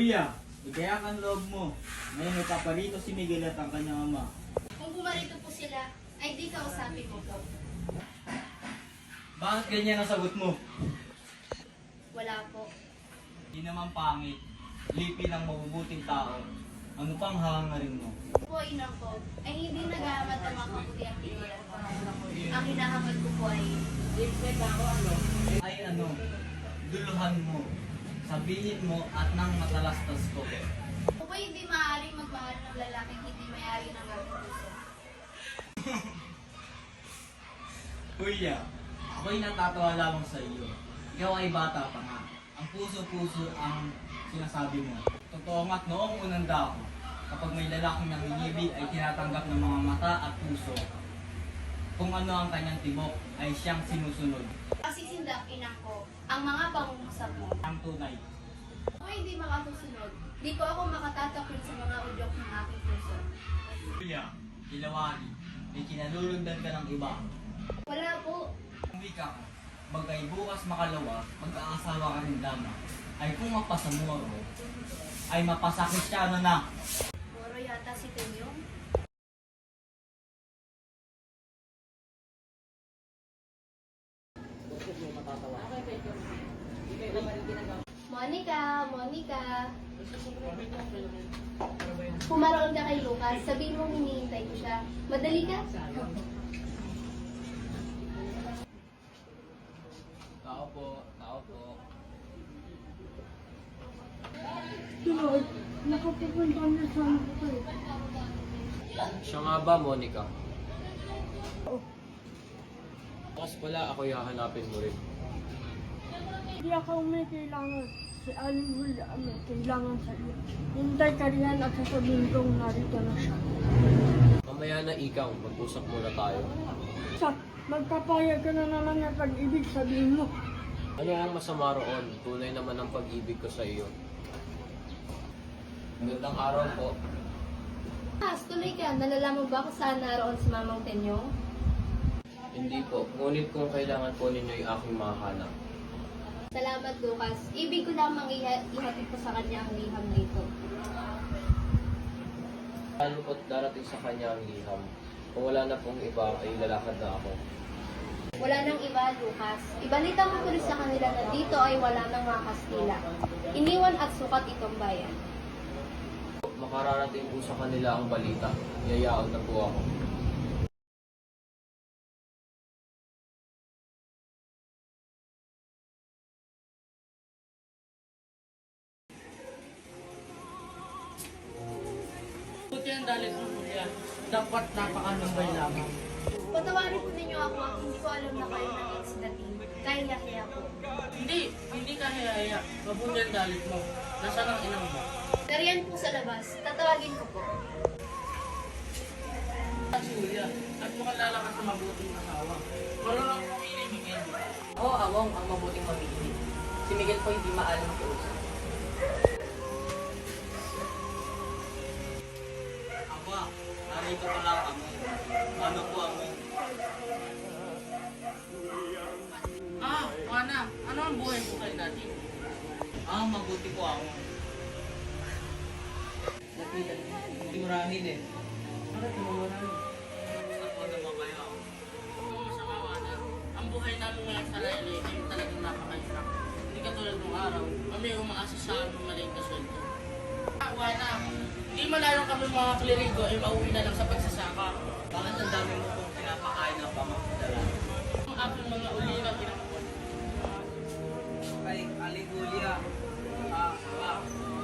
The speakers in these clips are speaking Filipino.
Julia, igayak ang loob mo. Ngayon may paparito si Miguel at ang kanyang ama. Kung pumarito po sila, ay di kausapin mo po. Bakit ganyan ang sagot mo? Wala po. Di naman pangit. Lipi ng mabubuting tao. Ano pang hangarin mo? Po, inang ko, ay hindi naghahamad ng mga kaputi ang pigilan ko. Ang hinahamad ko po ay Ay ano, duluhan mo. Sabihin mo at nang matalastas ko. ako po hindi maaaring magmahal ng lalaking hindi may-ari ng aking puso. Kuya, ako'y natatawa lamang sa iyo. Ikaw ay bata pa nga. Ang puso-puso ang sinasabi mo. Totoo nga't noong unang dako, kapag may lalaking nangingibi ay tinatanggap ng mga mata at puso. Kung ano ang kanyang tibok ay siyang sinusunod. Pasisindak, inang ko, ang mga pangungusap mo. Ang tunay. Ako hindi makasusunod. Di ko ako makatatakwil sa mga udyok ng aking puso. Kuya, ilawani, may kinalulundan ka ng iba. Wala po. Umuwi ka, bagay bukas makalawa, mag-aasawa ka rin dama. Ay kung mapasamuha mo, ay mapasakristyano na. Moro yata si Tenyong. Monica. Pumaroon ka kay Lucas, sabihin mo hinihintay ko siya. Madali ka? Tao po, tao po. Lord, nakapupunta na sa ako eh. Siya nga ba, Monica? Bukas pala ako hahanapin mo rin. Hindi ako may kailangan. Si Aling Julia may kailangan sa iyo. Hintay ka riyan at sasabihin kong narito na siya. Mamaya na ikaw, mag-usap muna tayo. Sa, magpapayag ka na naman ng pag-ibig sabihin mo. Ano ang masama roon? Tunay naman ang pag-ibig ko sa iyo. Magandang araw po. Mas, tuloy ka. Nalalaman ba kung saan naroon si Mamang Tenyong? Hindi po, ngunit kung kailangan po ninyo ay aking mahanap. Salamat, Lucas. Ibig ko lamang ihatid ko sa kanya ang liham nito. Ano po't darating sa kanya ang liham? Kung wala na pong iba, ay lalakad na ako. Wala nang iba, Lucas. Ibalita mo tuloy sa kanila na dito ay wala nang mga Kastila. Iniwan at sukat itong bayan. Makararating po sa kanila ang balita. Yayaon na po ako. Buti ang dalit mo, Kuya. Dapat napakanambay lamang. Patawarin po ninyo ako at hindi ko alam na kayo naging dating. Kaya po. Hindi ka hiyaya. Mabuti ang dalit mo. Nasaan ang inang mo? Nariyan po sa labas. Tatawagin ko po. Si Julia, at mukhang lalakas sa mabuting asawa. Marunong kong Miguel. Oo, Awong ang mabuting mamimili. Si Miguel po hindi maalam kiusap. Aba, narito pala kami. Ano po ang Juana, ano ang buhay-buhay natin? mabuti po ako. Lapitan. Timurahin eh. Bakit nawawalan? Ako naman kayo. Oo, masama, Juana. Ang buhay namin ngayon sa Laili ay talagang napakahirap. Hindi katulad ng araw, kami umaasa sa aming maliit na sweldo. Juana, hindi malayo kami mga klerigo ay mauwi na lang sa pagsasaka. Bakit ang dami mo pong pinapakain ng pamamadala? Ang aking mga ulila pinapakain. Kay Aligulia.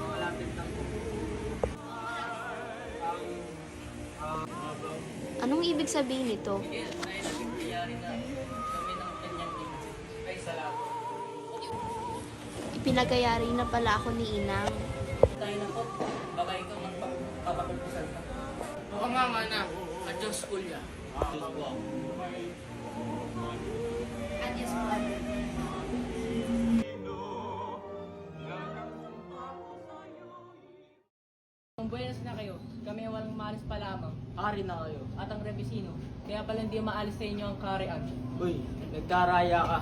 Malapit na po. Anong ibig sabihin nito? Miguel, ay nagpipiyari na kami ng kanyang ina. Ay, salamat. Ipinagayari na pala ako ni Inang. Tayo na po. Baka ikaw magpapapagpusal ka. Oo nga, Juana. Adios, Julia. Diyos po ako. Adios po. Kung buenas na kayo, kami walang maalis pa lamang. Ari na kayo. At ang rebisino, kaya pala hindi maalis sa inyo ang karian. Uy, nagkaraya ka.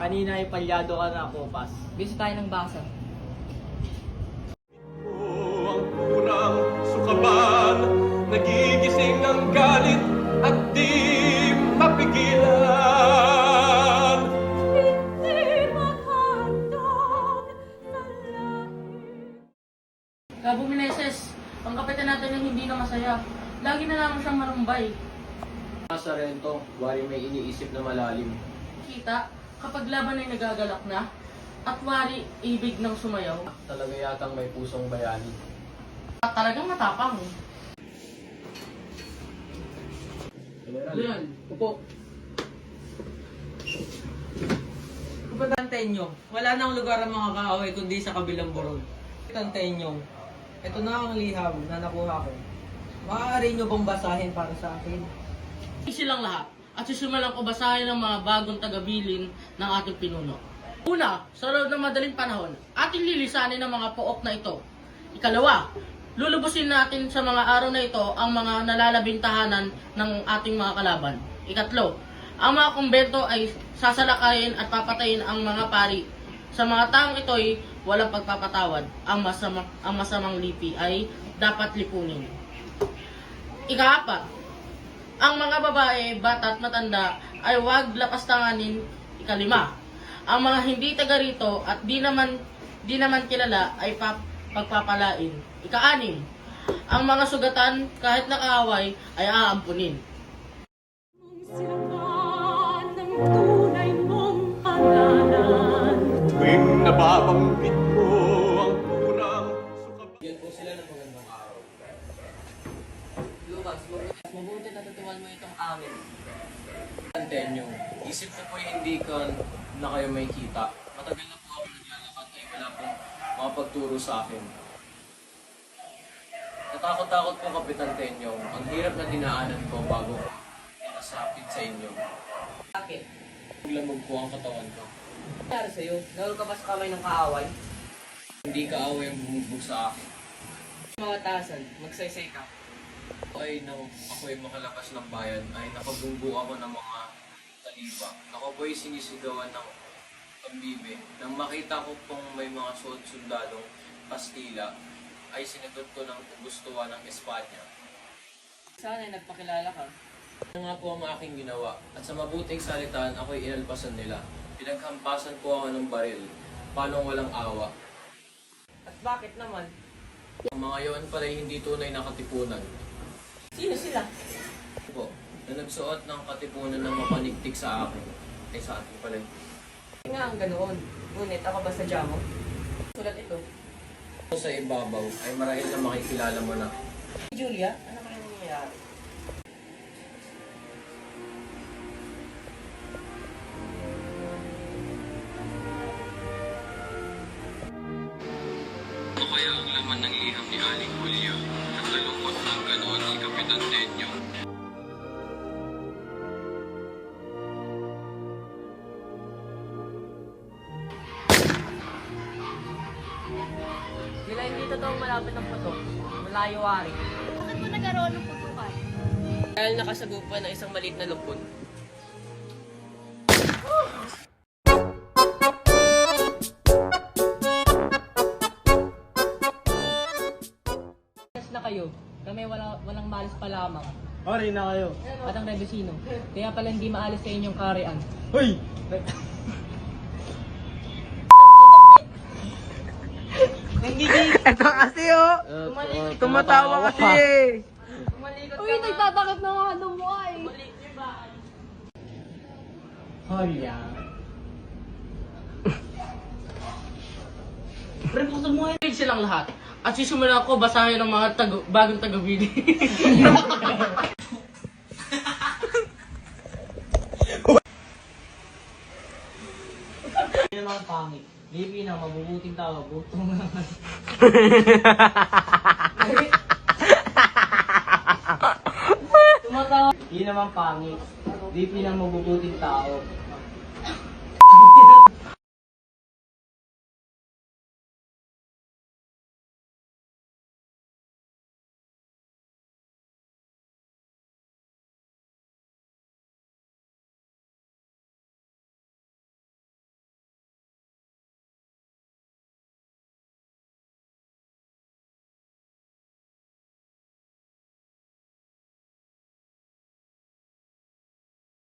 Kanina ay palyado ka na, Kopas. Busy tayo ng basa. Cabo Meneses, ang kapitan natin ay hindi na masaya. Lagi na lang siyang marumbay. Mga Sarento, wari may iniisip na malalim. Kita, kapag laban ay nagagalak na, at wari ibig ng sumayaw, Talaga yatang may pusong bayani. at talagang matapang. Leon, upo. Kapitan nyo, wala nang lugar ang mga kaaway kundi sa kabilang burol. Kapitan nyo, ito na ang liham na nakuha ko. Maaari nyo bang basahin para sa akin? Silang lahat, at sisimulan ko basahin ang mga bagong tagabilin ng ating pinuno. Una, sa loob ng madaling panahon, ating lilisanin ang mga pook na ito. Ikalawa, lulubusin natin sa mga araw na ito ang mga nalalabing tahanan ng ating mga kalaban. Ikatlo, ang mga kumbento ay sasalakayin at papatayin ang mga pari. Sa mga taong ito'y walang pagpapatawad. Ang masamang lipi ay dapat lipunin. Ikaapat, ang mga babae, bata at matanda ay huwag lapastanganin. Ikalima, ang mga hindi taga rito at di naman kilala ay pagpapalain. Ika-anim, ang mga sugatan kahit nakaaway ay aampunin. Sirapan ng tunay mong pangalan. Tuwing nababanggit mo ang punang Yan po sila ng magandang araw. Lucas, mabuti natutuwan mo itong amin. Antenyo, isip ko po hindi ko na kayo may kita. Matagal na po ako naglalakad ay wala pong makapagturo sa akin. Natakot-takot po, Kapitan Tenyo. Ang hirap na dinaanan ko bago ko nasapit sa inyo. Bakit? Lamog po ang katawan ko. Ano nangyari sa'yo? Nahul ka ba sa kamay ng kaaway? Hindi kaaway ang bumugbog sa akin. Mga tasan, magsaysay ka. Ay nang ako'y makalabas ng bayan ay nakabunggo ako ng mga taliba. Ako po'y sinisigawan ng pambibe. Nang makita ko pong may mga sundalong Kastila, ay sinagot ko ng gustuhan ng Espanya. Sana ay nagpakilala ka. Ano nga po ang aking ginawa, at sa mabuting salitaan ako'y inalpasan nila. Pinaghampasan po ako ng baril, paano walang awa. At bakit naman? Ang mga yawan pala'y hindi tunay na katipunan. Sino sila? Po, na nagsuot ng katipunan ng mapanigtik sa akin. Ay sa akin pala. Hindi nga ang ganoon. Ngunit ako ba sadya mo? Sulat ito. Sa ibabaw ay marahil na makikilala mo na. Julia, ano kaya nangyayari? Ano kaya ang laman ng liham ni Aling Julia? Nakalungkot ng ganoon si Kapitan Tenyo. Sila hindi totoong malapit ng putok. Malayo wari. Bakit mo nagkaroon ng putukan? Dahil nakasagupan ng isang maliit na lupon. Na kayo, kami walang malis pa lamang. Sorry na kayo. At ang Rebesino, kaya pala hindi maalis sa inyong karian. Hoy! Ito kasi oh! Tumatawa kasi eh! Uy, nagtatakip na nga ano mo ay. Holya. Pre, buksan mo Pig silang lahat, at sisimulan ko basahin ang mga bagong tagabilin. Hindi naman pangit. Lipi na, mabubuting tao. Butong naman. Tumatawa. Hindi naman pangit. Lipi na, mabubuting tao.